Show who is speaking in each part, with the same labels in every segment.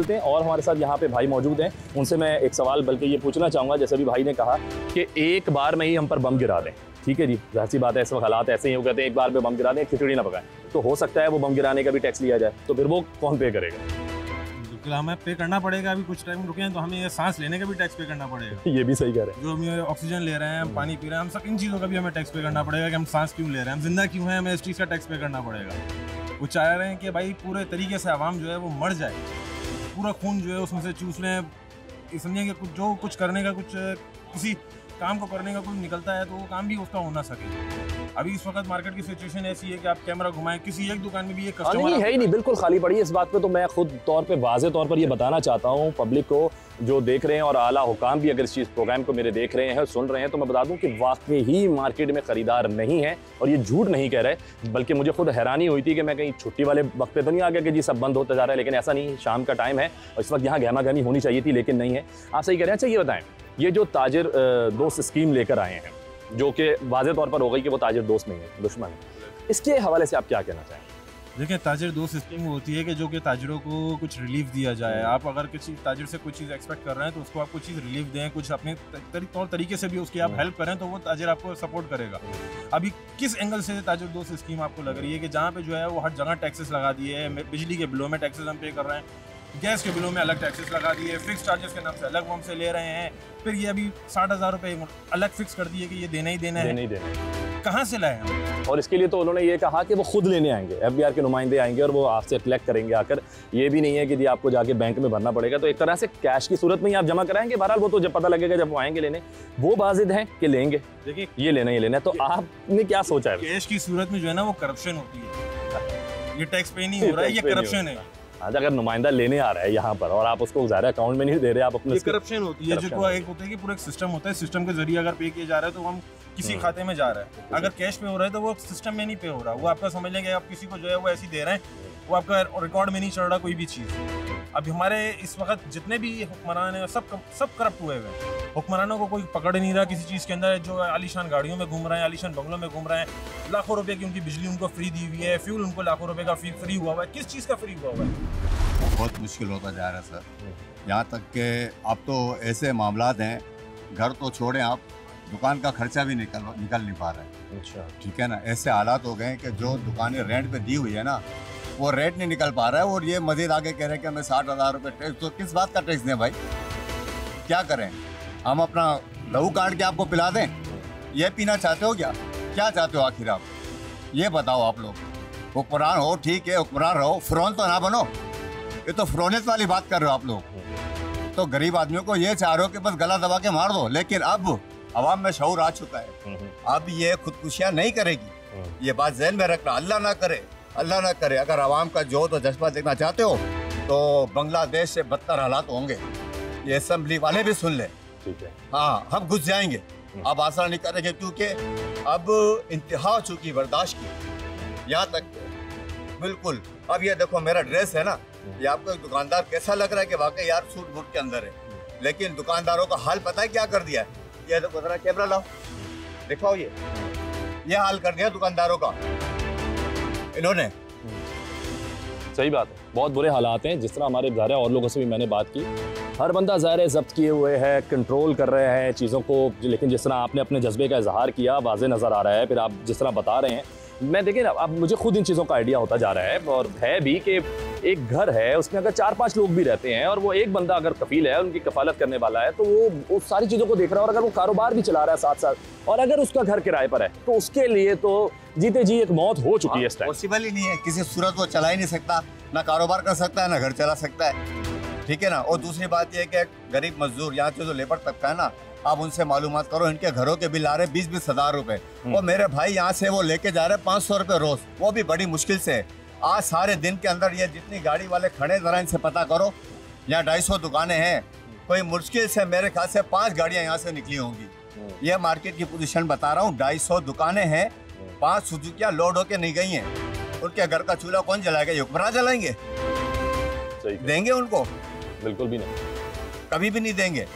Speaker 1: हैं और हमारे साथ यहाँ पे भाई मौजूद हैं। उनसे मैं एक सवाल बल्कि ये पूछना चाहूँगा, जैसे भी भाई ने कहा कि एक बार में ही हम पर बम गिरा दें। ठीक है जी, जाहिर सी बात है, इस वक्त हालात ऐसे ही हो कहते हैं एक बार में बम गिरा दें, खिचड़ी ना पकाएं। तो हो सकता है वो बम गिराने का भी टैक्स लिया जाए, तो फिर वो कौन पे करेगा?
Speaker 2: बिल्कुल हमें पे करना पड़ेगा। अभी कुछ टाइम रुके हैं तो हमें ये सांस लेने का भी टैक्स पे करना पड़ेगा।
Speaker 1: ये भी सही कह रहे हैं।
Speaker 2: जो हम ऑक्सीजन ले रहे हैं, हम पानी पी रहे हैं, हम सब इन चीज़ों का भी हमें टैक्स पे करना पड़ेगा कि हम सांस क्यों ले रहे हैं, हम जिंदा क्यों हैं, हमें इस चीज़ का टैक्स पे करना पड़ेगा। वो चाह रहे हैं कि भाई पूरे तरीके से आवाम जो है वो मर जाए, पूरा खून जो है उसमें से चूस लें। समझें कि जो कुछ करने का, कुछ किसी काम को करने का कुछ निकलता है तो वो काम भी उसका हो ना सके। अभी इस वक्त मार्केट की सिचुएशन ऐसी है कि आप कैमरा घुमाएं, किसी एक दुकान में भी एक कस्टमर
Speaker 1: नहीं है ही नहीं, बिल्कुल खाली पड़ी है। इस बात पे तो मैं खुद तौर पे वाज़े तौर पर ये बताना चाहता हूँ पब्लिक को जो देख रहे हैं, और आला हुकाम भी अगर इस चीज़ प्रोग्राम को मेरे देख रहे हैं, सुन रहे हैं, तो मैं बता दूं कि वाकई ही मार्केट में ख़रीदार नहीं है। और ये झूठ नहीं कह रहे, बल्कि मुझे खुद हैरानी हुई थी कि मैं कहीं छुट्टी वाले वक्त पे तो नहीं आ गया कि जी सब बंद होता जा रहा है, लेकिन ऐसा नहीं, शाम का टाइम है और इस वक्त यहाँ गहमा गहमी होनी चाहिए थी, लेकिन नहीं है। आप सही कह रहे हैं। अच्छा ये बताएं, ये जो ताजिर दोस्त स्कीम लेकर आए हैं, जो कि वाज़े तौर पर हो गई कि वो ताजिर दोस्त नहीं है, दुश्मन है, इसके हवाले से आप क्या कहना चाहें?
Speaker 2: देखिए, ताजिर दोस्त स्कीम होती है कि जो कि ताजिरों को कुछ रिलीफ दिया जाए। आप अगर किसी ताजिर से कुछ चीज़ एक्सपेक्ट कर रहे हैं तो उसको आप कुछ चीज़ रिलीफ दें, कुछ अपने तौर तरीके से भी उसकी आप हेल्प करें तो वो ताजिर आपको सपोर्ट करेगा। अभी किस एंगल से ताजिर दोस्त स्कीम आपको लग रही है कि जहाँ पे जो है वो हर जगह टैक्सेस लगा दिए हैं, बिजली के बिलों में टैक्सेस हम पे कर रहे हैं, गैस के बिलों में अलग टैक्सेस लगा दिए, फिक्स चार्जेस के नाम से अलग हमसे ले रहे हैं, फिर ये अभी 60,000 रुपये अलग फिक्स कर दिए कि ये देना ही देना है। कहाँ से लाए हम?
Speaker 1: और इसके लिए तो उन्होंने ये कहा कि वो खुद लेने आएंगे, एफबीआर के नुमाइंदे आएंगे और वो आपसे कलेक्ट करेंगे आकर। ये भी नहीं है कि जी आपको जाके बैंक में भरना पड़ेगा, तो एक तरह से कैश की सूरत में ही आप जमा कराएंगे। बहरहाल वो तो जब पता लगेगा जब वो आएंगे लेने, वो वाजिद है कि लेंगे। देखिए ये लेना ही लेना है। तो आपने क्या सोचा है?
Speaker 2: कैश की सूरत में जो है ना वो करप्शन होती है। ये टैक्स पे नहीं हो रहा है, ये करप्शन है।
Speaker 1: आज अगर नुमाइंदा लेने आ रहा है यहाँ पर और आप उसको ज़ाहिर अकाउंट में नहीं दे रहे, आप अपने
Speaker 2: करप्शन होती है। जो एक होता है कि पूरा एक सिस्टम होता है, सिस्टम के जरिए अगर पे किया जा रहा है तो हम किसी खाते में जा रहा है। अगर कैश पे हो रहा है तो वो सिस्टम में नहीं पे हो रहा, वो आपका समझ लेंगे आप किसी को जो है वो ऐसी दे रहे हैं, वो आपका रिकॉर्ड में नहीं चल रहा कोई भी चीज़। अब हमारे इस वक्त जितने भी हुक्मरान हैं सब करप्ट हुए हुए हैं। हुक्मरानों को कोई पकड़ नहीं रहा किसी चीज़ के अंदर। जो आलीशान गाड़ियों में घूम रहे हैं, आलीशान बंगलों में घूम रहे हैं, लाखों रुपए की उनकी बिजली उनको फ्री दी हुई है, फ्यूल उनको लाखों रुपए का फ्री हुआ हुआ है। किस चीज़ का फ्री हुआ हुआ है?
Speaker 3: बहुत मुश्किल होता जा रहा है सर। यहाँ तक कि अब तो ऐसे मामलात हैं, घर तो छोड़ें आप, दुकान का खर्चा भी निकल नहीं पा रहा है। अच्छा, ठीक है ना। ऐसे हालात हो गए हैं कि जो दुकानें रेंट पे दी हुई है ना, वो रेंट नहीं निकल पा रहा है। और ये मजीद आगे कह रहे हैं कि हमें 60,000 रुपये टैक्स। तो किस बात का टैक्स दें भाई? क्या करें? हम अपना लहू काट के आपको पिला दें? ये पीना चाहते हो क्या चाहते हो आखिर आप? ये बताओ आप लोग। हुक्मरान हो, ठीक है, हुक्मरान रहो, फिरौन तो ना बनो। ये तो फिरौनियत वाली बात कर रहे हो आप लोग। तो गरीब आदमियों को ये चाह रहे हो कि बस गला दबा के मार दो। लेकिन अब अवाम में शऊर आ चुका है, अब ये खुदकुशियां नहीं करेगी। ये बात ज़हन में रखना। अल्लाह ना करे अगर अवाम का जोश और जज्बा देखना चाहते हो तो बांग्लादेश से बदतर हालात होंगे। ये असेंबली वाले भी सुन ले। ठीक है, हाँ, हम घुस जाएंगे। अब आसार नहीं करेंगे क्योंकि अब इंतहा हो चुकी बर्दाश्त की, यहाँ तक बिल्कुल। अब ये देखो मेरा ड्रेस है ना, ये आपको एक दुकानदार कैसा लग रहा है कि वाकई यार सूट बूट के अंदर है, लेकिन दुकानदारों का हाल पता है क्या कर दिया है? ये देखो जरा कैमरा लाओ, दिखाओ। ये हाल कर दिया दुकानदारों का इन्होंने।
Speaker 1: सही बात है, बहुत बुरे हालात हैं। जिस तरह हमारे ज़ाहिर और लोगों से भी मैंने बात की, हर बंदा ज़ाहिर जब्त किए हुए है, कंट्रोल कर रहे हैं चीज़ों को। लेकिन जिस तरह आपने अपने जज्बे का इजहार किया, वाज़े नज़र आ रहा है। फिर आप जिस तरह बता रहे हैं, मैं देखिए ना, अब मुझे खुद इन चीज़ों का आइडिया होता जा रहा है। और है भी कि एक घर है, उसमें अगर 4-5 लोग भी रहते हैं और वो एक बंदा अगर कफील है, उनकी कफालत करने वाला है, तो वो सारी चीज़ों को देख रहा है। और अगर वो कारोबार भी चला रहा है साथ साथ, और अगर उसका घर किराए पर है, तो उसके लिए तो जीते जी एक मौत हो चुकी है इस टाइम।
Speaker 3: पॉसिबल ही नहीं है, किसी सूरत वो चला ही नहीं सकता, ना कारोबार कर सकता है, ना घर चला सकता है। ठीक है ना। और दूसरी बात यह है कि गरीब मजदूर, यहाँ के जो लेबर तबका है ना, आप उनसे मालूमात करो, इनके घरों के बिल आ रहे 20-20 हज़ार रुपए। और मेरे भाई यहाँ से वो लेके जा रहे 500 रुपए रोज, वो भी बड़ी मुश्किल से। आज सारे दिन के अंदर ये जितनी गाड़ी वाले खड़े, जरा इनसे पता करो, यहाँ 250 दुकानें हैं, कोई मुश्किल से मेरे ख्याल से 5 गाड़ियाँ यहाँ से निकली होंगी। ये मार्केट की पोजीशन बता रहा हूँ। 250 दुकानें हैं, 5 सुजुकियाँ लोड होके नहीं गई हैं। उनके घर का चूल्हा कौन जलाएगा? हुक्मरान जलाएंगे? देंगे उनको? बिल्कुल भी नहीं, कभी भी नहीं देंगे।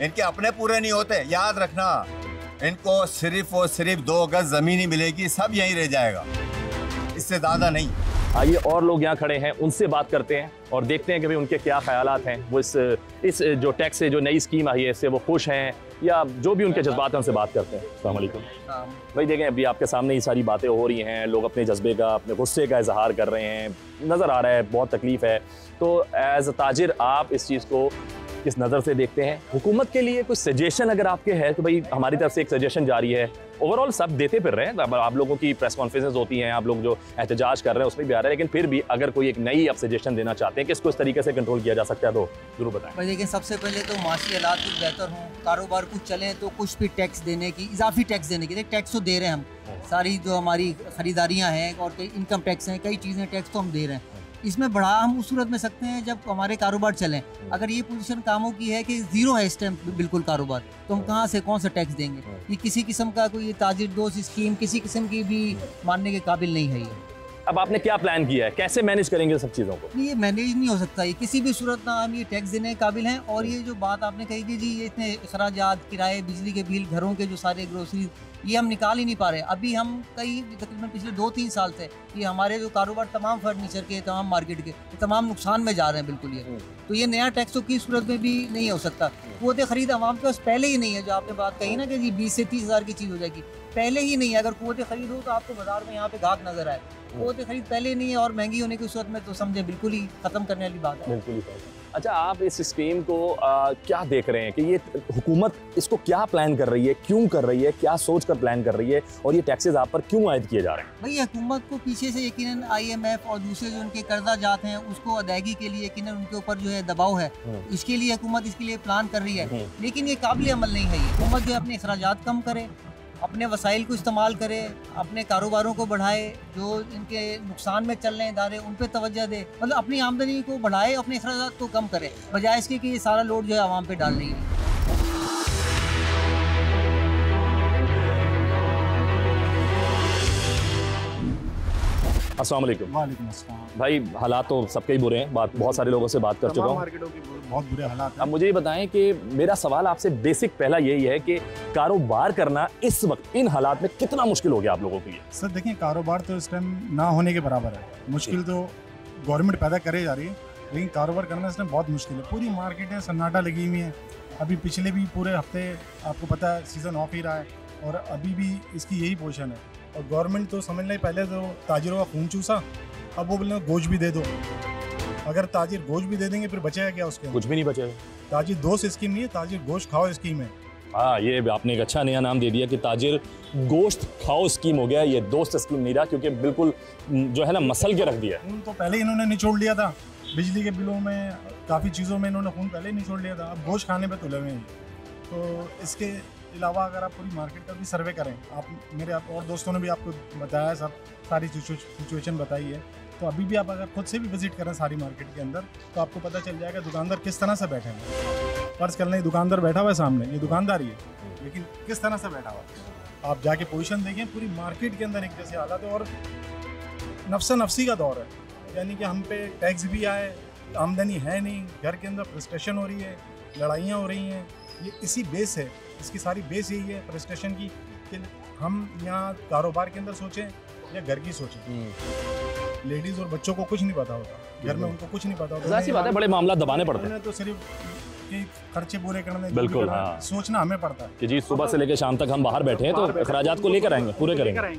Speaker 3: इनके अपने पूरे नहीं होते, याद रखना। इनको सिर्फ और सिर्फ 2 गज जमीन ही मिलेगी, सब यहीं रह जाएगा, इससे ज्यादा नहीं।
Speaker 1: आइए और लोग यहाँ खड़े हैं, उनसे बात करते हैं और देखते हैं कि भाई उनके क्या ख्यालात हैं। वो इस जो टैक्स से जो नई स्कीम आई है इससे वो खुश हैं या जो भी उनके जज्बात हैं उनसे बात करते हैं। अस्सलाम वालेकुम भाई, देखें अभी आपके सामने ये सारी बातें हो रही हैं, लोग अपने जज्बे का, अपने गुस्से का इजहार कर रहे हैं, नज़र आ रहा है बहुत तकलीफ़ है। तो एज अ ताजिर आप इस चीज़ को किस नज़र से देखते हैं? हुकूमत के लिए कुछ सजेशन अगर आपके है तो भाई हमारी तरफ से एक सजेशन जारी है। ओवरऑल सब देते फिर रहे हैं, आप लोगों की प्रेस कॉन्फ्रेंसेस होती हैं, आप लोग जो एहतजाज कर रहे हैं उसमें भी आ रहा है, लेकिन फिर भी अगर कोई एक नई आप सजेशन देना चाहते हैं कि इसको इस तरीके से कंट्रोल किया जा सकता है तो जरूर बताएं।
Speaker 4: भाई देखिए, सबसे पहले तो माशी हालात कुछ बेहतर हों, कारोबार कुछ चलें तो कुछ भी टैक्स देने की, इजाफी टैक्स देने की, टैक्स तो दे रहे हैं हम, सारी जो हमारी ख़रीदारियाँ हैं और कई इनकम टैक्स हैं, कई चीज़ें टैक्स तो हम दे रहे हैं। इसमें बढ़ा हम उस सूरत में सकते हैं जब हमारे कारोबार चलें। अगर ये पोजीशन कामों की है कि ज़ीरो है इस टाइम बिल्कुल कारोबार, तो हम कहाँ से कौन सा टैक्स देंगे? ये किसी किस्म का कोई ताजिर दोस्त स्कीम किसी किस्म की भी मानने के काबिल नहीं है। ये
Speaker 1: अब आपने क्या प्लान किया है, कैसे मैनेज करेंगे सब चीज़ों को?
Speaker 4: ये मैनेज नहीं हो सकता, ये किसी भी सूरत में हम ये टैक्स देने के काबिल हैं। और ये जो बात आपने कही कि जी ये इतने अखराजात, किराए, बिजली के बिल, घरों के जो सारे ग्रोसरी, ये हम निकाल ही नहीं पा रहे। अभी हम कई तकरीबन पिछले 2-3 साल से ये हमारे जो कारोबार तमाम फर्नीचर के, तमाम मार्केट के, तमाम नुकसान में जा रहे हैं बिल्कुल ये। तो ये नया टैक्स तो किस सूरत में भी नहीं हो सकता। कुव्वत खरीद आवाम के पास पहले ही नहीं है, जो आपने बात कही ना कि जी 20 से 30 हज़ार की चीज़ हो जाएगी, पहले ही नहीं है। अगर कुव्वत खरीद हो तो आपको बाजार में यहाँ पे गाहक नजर आए, कुव्वत खरीद पहले ही नहीं है और महंगी होने की सूरत में तो समझे बिल्कुल ही ख़त्म करने वाली बात है।
Speaker 1: बिल्कुल ही सही। अच्छा, आप इस स्कीम को क्या देख रहे हैं कि ये हुकूमत इसको क्या प्लान कर रही है, क्यों कर रही है, क्या सोच कर प्लान कर रही है और ये टैक्सेस आप पर क्यों आयद किए जा रहे हैं?
Speaker 4: भाई हुकूमत को पीछे से यकीनन IMF और दूसरे जो उनके कर्जा जात हैं उसको अदायगी के लिए यकीनन उनके ऊपर जो है दबाव है, इसके लिए हुकूमत इसके लिए प्लान कर रही है। लेकिन ये काबिल अमल नहीं है। हुकूमत जो है अपने अखराजात कम करे, अपने वसाइल को इस्तेमाल करे, अपने कारोबारों को बढ़ाए, जो इनके नुकसान में चल रहे हैं इदारे उन पर तवज्जो दे, मतलब अपनी आमदनी को बढ़ाए, अपने अखराजात को कम करे, बजाय इसके कि ये सारा लोड जो है आवाम पे डाल रही है।
Speaker 1: अस्सलाम वालेकुम।
Speaker 5: वालेकुम अस्सलाम।
Speaker 1: भाई हालात तो सबके ही बुरे हैं, बहुत सारे लोगों से बात कर चुका हूँ।
Speaker 5: मार्केटों के बहुत बुरे हालात हैं।
Speaker 1: अब मुझे ये बताएं कि मेरा सवाल आपसे बेसिक पहला यही है कि कारोबार करना इस वक्त इन हालात में कितना मुश्किल हो गया आप लोगों के लिए?
Speaker 5: सर देखिए, कारोबार तो इस टाइम ना होने के बराबर है। मुश्किल तो गवर्नमेंट पैदा करे जा रही है, लेकिन कारोबार करना इस टाइम बहुत मुश्किल है। पूरी मार्केटें सन्नाटा लगी हुई हैं। अभी पिछले भी पूरे हफ्ते आपको पता है सीज़न ऑफ ही रहा है और अभी भी इसकी यही पोजीशन है। और गवर्नमेंट तो समझ लें, पहले तो ताजिरों का खून चूसा, अब वो बोले गोश्त भी दे दो। अगर ताजिर गोश्त भी दे देंगे फिर बचेगा क्या उसके?
Speaker 1: कुछ भी नहीं बचेगा।
Speaker 5: ताजिर दोस्त स्कीम नहीं है, ताजिर गोश्त खाओ स्कीम है।
Speaker 1: हाँ, ये आपने एक अच्छा नया नाम दे दिया कि ताजिर गोश्त खाओ स्कीम हो गया, ये दोस्त स्कीम नहीं रहा, क्योंकि बिल्कुल जो है ना मसल के रख दिया।
Speaker 5: खून तो पहले ही इन्होंने निचोड़ लिया था, बिजली के बिलों में, काफ़ी चीज़ों में इन्होंने खून पहले ही निचोड़ लिया था। अब गोश्त खाने पे तुले हुए हैं। तो इसके अलावा अगर आप पूरी मार्केट का भी सर्वे करें, आप मेरे आप और दोस्तों ने भी आपको बताया, सब सारी सिचुएशन बताई है, तो अभी भी आप अगर खुद से भी विजिट करें सारी मार्केट के अंदर तो आपको पता चल जाएगा दुकानदार किस तरह से बैठे हैं। फर्ज कर लें दुकानदार बैठा हुआ है सामने, ये दुकानदार ही है, लेकिन किस तरह से बैठा हुआ है आप जाके पोजीशन देखें। पूरी मार्केट के अंदर एक जैसे हालात है और नफ्सा नफसी का दौर है, यानी कि हम पे टैक्स भी आए, आमदनी है नहीं, घर के अंदर फ्रस्ट्रेशन हो रही है, लड़ाइयाँ हो रही हैं। ये इसी बेस है, इसकी सारी बेस यही है फ्रस्ट्रेशन की कि हम यहाँ कारोबार के अंदर सोचें या घर की सोचें। लेडीज़ और बच्चों को कुछ नहीं पता होता, घर में उनको कुछ नहीं पता होता।
Speaker 1: ऐसी बात है, बड़े मामला दबाने पड़ते हैं,
Speaker 5: तो सिर्फ कि खर्चे पूरे करने,
Speaker 1: बिल्कुल हाँ,
Speaker 5: सोचना हमें पड़ता है
Speaker 1: कि जी सुबह से लेकर शाम तक हम बाहर बैठे हैं तो अखराजात को लेकर आएंगे, पूरे करेंगे।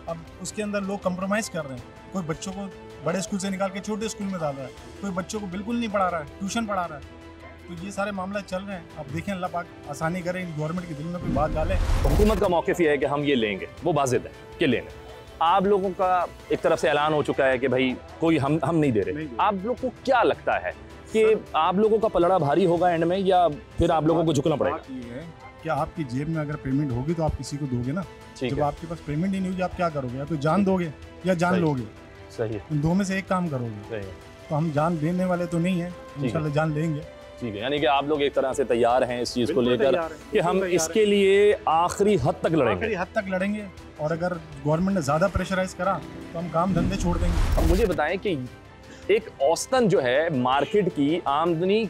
Speaker 5: अब उसके अंदर लोग कंप्रोमाइज़ कर रहे हैं। कोई बच्चों को बड़े स्कूल से निकाल के छोटे स्कूल में डाल रहा है, कोई बच्चों को बिल्कुल नहीं पढ़ा रहा है, ट्यूशन पढ़ा रहा है। तो ये सारे मामला चल रहे हैं। अब देखें, अल्लाह पाक आसानी करें, गवर्नमेंट के दिल में कोई बात डाले।
Speaker 1: हुकूमत का मौक़िफ़ ये है कि हम ये लेंगे, वो वाज़िद है कि लेंगे। आप लोगों का एक तरफ से ऐलान हो चुका है कि भाई कोई हम नहीं दे रहे। आप लोग को क्या लगता है कि आप लोगों का पलड़ा भारी होगा एंड में, या फिर आप लोगों को झुकना पड़ेगा?
Speaker 5: ये है कि आपकी जेब में अगर पेमेंट होगी तो आप किसी को दोगे ना। जब आपके पास पेमेंट ही नहीं होगी आप क्या करोगे? या तो जान दोगे या जान लोगे।
Speaker 1: सही,
Speaker 5: इन दो में से एक काम करोगे। तो हम जान देने वाले तो नहीं है, इंशाल्लाह जान लेंगे।
Speaker 1: ठीक है, यानी कि आप लोग एक तरह से तैयार हैं इस चीज़ को लेकर कि हम इसके लिए आखिरी हद तक लड़ेंगे।
Speaker 5: आखिरी हद तक लड़ेंगे, और अगर गवर्नमेंट ने ज़्यादा प्रेशराइज करा तो हम काम धंधे छोड़ देंगे।
Speaker 1: अब मुझे बताएं कि एक औसतन जो है मार्केट की आमदनी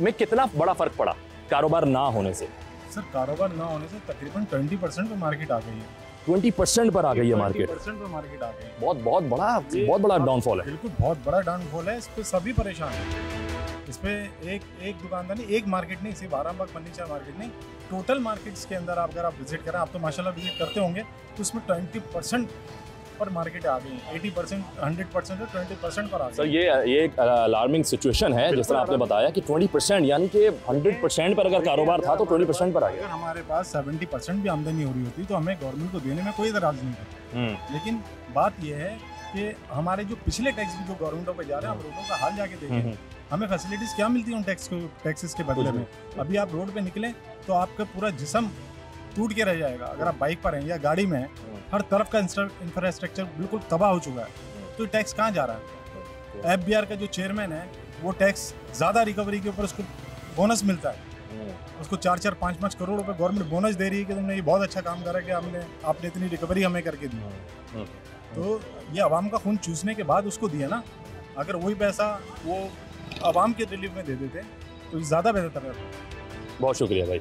Speaker 1: में कितना बड़ा फ़र्क पड़ा कारोबार ना होने से?
Speaker 5: सर कारोबार ना होने से तकरीबन 20% पे मार्केट आ गई है।
Speaker 1: 20% पर आ गई है मार्केट।
Speaker 5: 20% पे मार्केट आ गई।
Speaker 1: बहुत बड़ा डाउनफॉल है।
Speaker 5: बिल्कुल बहुत बड़ा डाउनफॉल है। इस पे सभी परेशान हैं। इस पे एक दुकानदार नहीं, एक मार्केट नहीं, सिर्फ आरामबाग फर्नीचर मार्केट नहीं, टोटल मार्केट्स के अंदर आप अगर आप विजिट करें, आप तो माशाल्लाह विजिट करते होंगे, तो उसमें 20% पर मार्केट आ गई। 80%, 100% से 20% पर आ गई।
Speaker 1: सर ये एक अलार्मिंग सिचुएशन है, जिस तरह आपने बताया कि 20%, यानी कि 100% पर अगर कारोबार था तो 20% पर आ गया।
Speaker 5: अगर हमारे पास 70% भी आमदनी हो रही होती तो हमें गवर्नमेंट को देने में कोई एतराज नहीं था। लेकिन बात यह है कि हमारे जो पिछले टैक्स भी जो गवर्नमेंटों पे जा रहे हैं, आप रोडों का हाल जाके देखें, हमें फैसिलिटीज क्या मिलती हैं उन टैक्सेस के बदले में। अभी आप रोड पे निकले तो आपका पूरा जिस्म टूट के रह जाएगा। अगर आप बाइक पर हैं या गाड़ी में हैं, हर तरफ का इंफ्रास्ट्रक्चर बिल्कुल तबाह हो चुका है। तो टैक्स कहाँ जा रहा है? FBR का जो चेयरमैन है वो टैक्स ज़्यादा रिकवरी के ऊपर उसको बोनस मिलता है। उसको 4-4, 5-5 करोड़ रुपए गवर्नमेंट बोनस दे रही है कि तुमने ये बहुत अच्छा काम करा कि आपने इतनी रिकवरी हमें करके दी। तो ये आवाम का खून चूसने के बाद उसको दिया ना। अगर वही पैसा वो आवाम के रिलीफ में दे देते तो ज़्यादा बेहतर रहता।
Speaker 1: बहुत शुक्रिया भाई।